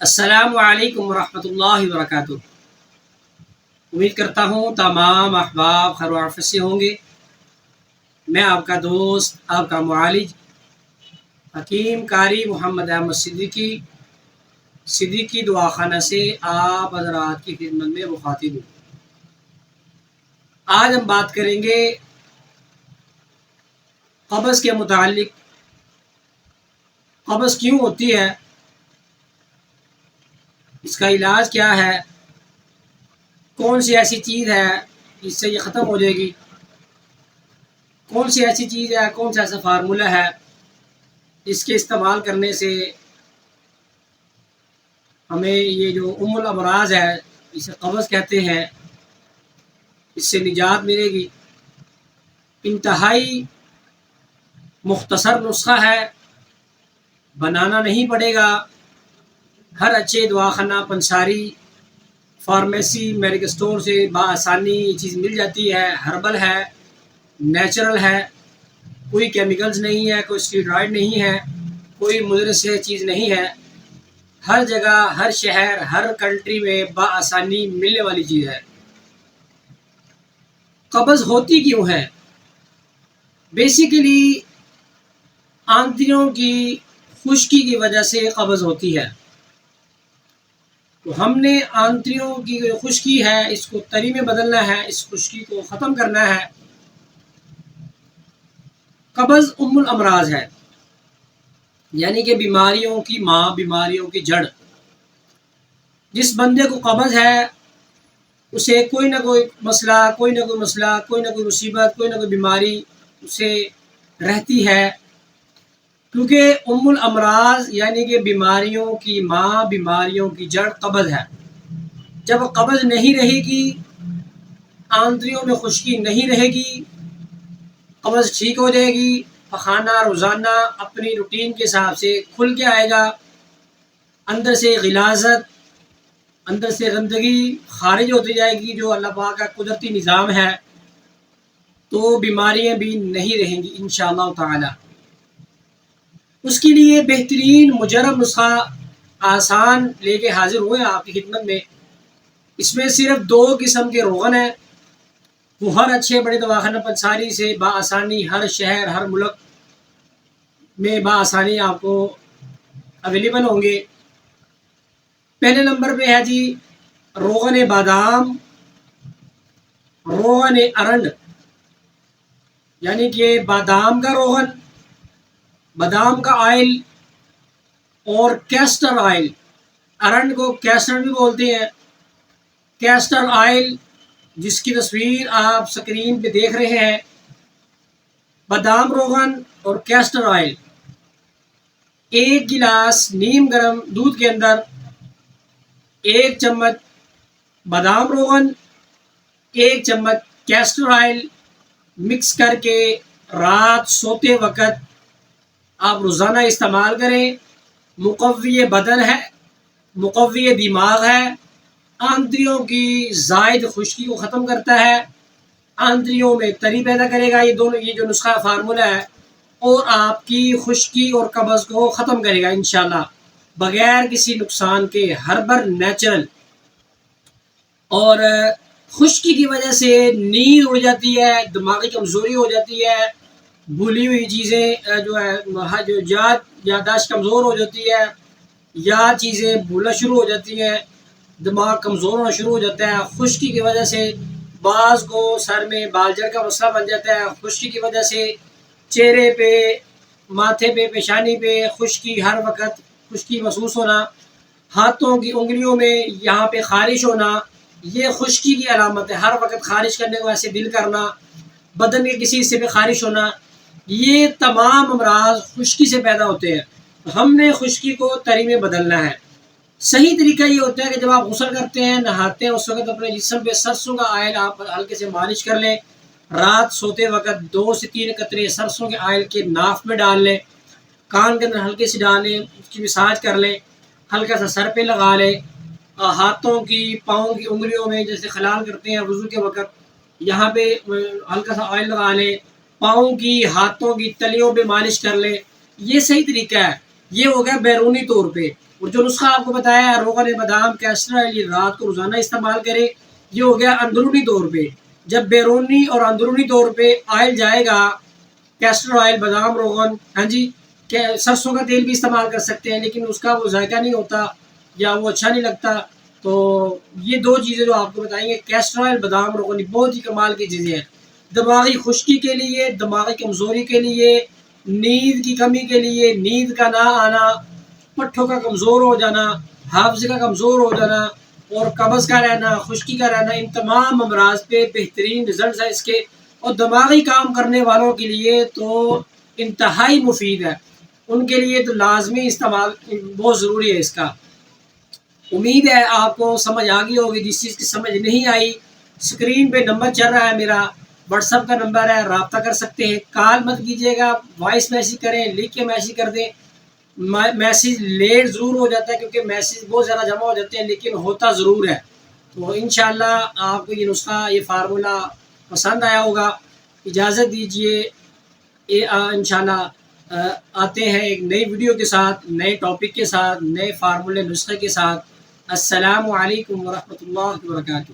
السلام علیکم ورحمۃ اللہ وبرکاتہ۔ امید کرتا ہوں تمام احباب خیر و عافیت سے ہوں گے۔ میں آپ کا دوست، آپ کا معالج، حکیم قاری محمد احمد صدیقی دعاخانہ سے آپ حضرات کی خدمت میں مخاطب ہوں۔ آج ہم بات کریں گے قبض کے متعلق۔ قبض کیوں ہوتی ہے، اس کا علاج کیا ہے، کون سی ایسی چیز ہے جس سے یہ ختم ہو جائے گی، کون سی ایسی چیز ہے، کون سا ایسا فارمولہ ہے جس کے استعمال کرنے سے ہمیں یہ جو الامراض ہے، اسے قبض کہتے ہیں، اس سے نجات ملے گی۔ انتہائی مختصر نسخہ ہے، بنانا نہیں پڑے گا۔ ہر اچھے دواخانہ، پنساری، فارمیسی، میڈیکل اسٹور سے بآسانی یہ چیز مل جاتی ہے۔ ہربل ہے، نیچرل ہے، کوئی کیمیکلز نہیں ہے، کوئی اسٹیرائڈ نہیں ہے، کوئی مضر سے چیز نہیں ہے۔ ہر جگہ، ہر شہر، ہر کنٹری میں بآسانی ملنے والی چیز ہے۔ قبض ہوتی کیوں ہے؟ بیسیکلی آنتڑیوں کی خشکی کی وجہ سے قبض ہوتی ہے۔ تو ہم نے آنتڑیوں کی جو خشکی ہے اس کو تری میں بدلنا ہے، اس خشکی کو ختم کرنا ہے۔ قبض الامراض ہے، یعنی کہ بیماریوں کی ماں، بیماریوں کی جڑ۔ جس بندے کو قبض ہے اسے کوئی نہ کوئی مسئلہ، کوئی نہ کوئی مصیبت، کوئی نہ کوئی بیماری اسے رہتی ہے، کیونکہ الامراض یعنی کہ بیماریوں کی ماں، بیماریوں کی جڑ قبض ہے۔ جب قبض نہیں رہے گی، آنتڑیوں میں خشکی نہیں رہے گی، قبض ٹھیک ہو جائے گی، پخانہ روزانہ اپنی روٹین کے حساب سے کھل کے آئے گا، اندر سے غلاظت، اندر سے گندگی خارج ہوتی جائے گی، جو اللہ پاک کا قدرتی نظام ہے، تو بیماریاں بھی نہیں رہیں گی انشاءاللہ تعالی۔ اس کے لیے بہترین مجرب نسخہ آسان لے کے حاضر ہوئے آپ کی خدمت میں۔ اس میں صرف 2 قسم کے روغن ہیں، وہ ہر اچھے بڑے دواخانہ پنساری سے بآسانی ہر شہر، ہر ملک میں بآسانی آپ کو اویلیبل ہوں گے۔ پہلے نمبر پہ ہے جی روغن بادام، روغن ارنڈ، یعنی کہ بادام کا روغن، بادام کا آئل اور کیسٹر آئل۔ ارنڈ کو کیسٹر بھی بولتے ہیں۔ کیسٹر آئل جس کی تصویر آپ سکرین پہ دیکھ رہے ہیں، بادام روغن اور کیسٹر آئل، 1 گلاس نیم گرم دودھ کے اندر 1 چمچ بادام روغن، 1 چمچ کیسٹر آئل مکس کر کے رات سوتے وقت آپ روزانہ استعمال کریں۔ مقوی بدن ہے، مقوی دماغ ہے، آنتڑیوں کی زائد خشکی کو ختم کرتا ہے، آنتڑیوں میں تری پیدا کرے گا۔ یہ جو نسخہ فارمولہ ہے، اور آپ کی خشکی اور قبض کو ختم کرے گا انشاءاللہ بغیر کسی نقصان کے۔ Herbal natural. اور خشکی کی وجہ سے نیند اڑ جاتی ہے، دماغی کمزوری ہو جاتی ہے، بھولی ہوئی چیزیں جو ہے، جو یادداشت کمزور ہو جاتی ہے، یاد چیزیں بھولنا شروع ہو جاتی ہیں، دماغ کمزور ہونا شروع ہو جاتا ہے۔ خشکی کی وجہ سے بعض کو سر میں بال جڑ کا مسئلہ بن جاتا ہے۔ خشکی کی وجہ سے چہرے پہ، ماتھے پہ، پیشانی پہ خشکی، ہر وقت خشکی محسوس ہونا، ہاتھوں کی انگلیوں میں یہاں پہ خارش ہونا، یہ خشکی کی علامت ہے۔ ہر وقت خارش کرنے کو ایسے دل کرنا، بدن کے کسی حصے پہ خارش ہونا، یہ تمام امراض خشکی سے پیدا ہوتے ہیں۔ ہم نے خشکی کو تری میں بدلنا ہے۔ صحیح طریقہ یہ ہوتا ہے کہ جب آپ غسل کرتے ہیں، نہاتے ہیں، اس وقت اپنے جسم پہ سرسوں کا آئل آپ ہلکے سے مالش کر لیں۔ رات سوتے وقت 2 سے 3 قطرے سرسوں کے آئل کے ناف میں ڈال لیں، کان کے اندر ہلکے سے ڈالیں، اس کی مساج کر لیں، ہلکا سا سر پہ لگا لیں، ہاتھوں کی، پاؤں کی انگلیوں میں جیسے خلال کرتے ہیں وضو کے وقت، یہاں پہ ہلکا سا آئل لگا لیں، پاؤں کی، ہاتھوں کی تلیوں پہ مالش کر لیں۔ یہ صحیح طریقہ ہے۔ یہ ہو گیا بیرونی طور پہ۔ اور جو نسخہ آپ کو بتایا ہے روغن بادام کیسٹر آئل یہ رات کو روزانہ استعمال کرے، یہ ہو گیا اندرونی طور پہ۔ جب بیرونی اور اندرونی طور پہ آئل جائے گا، کیسٹر آئل، بادام روغن، ہاں جی، سرسوں کا تیل بھی استعمال کر سکتے ہیں، لیکن اس کا وہ ذائقہ نہیں ہوتا یا وہ اچھا نہیں لگتا۔ تو یہ دو چیزیں جو آپ کو بتائیں گے، کیسٹر آئل، بادام روغن، یہ بہت ہی کمال کی چیزیں ہیں دماغی خشکی کے لیے، دماغی کمزوری کے لیے، نیند کی کمی کے لیے، نیند کا نہ آنا، پٹھوں کا کمزور ہو جانا، حافظے کا کمزور ہو جانا اور قبض کا رہنا، خشکی کا رہنا، ان تمام امراض پہ بہترین رزلٹس ہیں اس کے، اور دماغی کام کرنے والوں کے لیے تو انتہائی مفید ہے، ان کے لیے تو لازمی استعمال بہت ضروری ہے اس کا۔ امید ہے آپ کو سمجھ آ گئی ہوگی، جس چیز کی سمجھ نہیں آئی اسکرین پہ نمبر چل رہا ہے میرا، واٹس ایپ کا نمبر ہے، رابطہ کر سکتے ہیں، کال مت کیجیے گا، وائس میسیج کریں، لکھ کے میسیج کر دیں۔ میسیج لیٹ ضرور ہو جاتا ہے کیونکہ میسیج بہت زیادہ جمع ہو جاتے ہیں، لیکن ہوتا ضرور ہے۔ تو انشاءاللہ آپ کو یہ نسخہ، یہ فارمولہ پسند آیا ہوگا۔ اجازت دیجیے، انشاءاللہ آتے ہیں ایک نئی ویڈیو کے ساتھ، نئے ٹاپک کے ساتھ، نئے فارمولے نسخے کے ساتھ۔ السلام علیکم ورحمۃ اللہ وبرکاتہ۔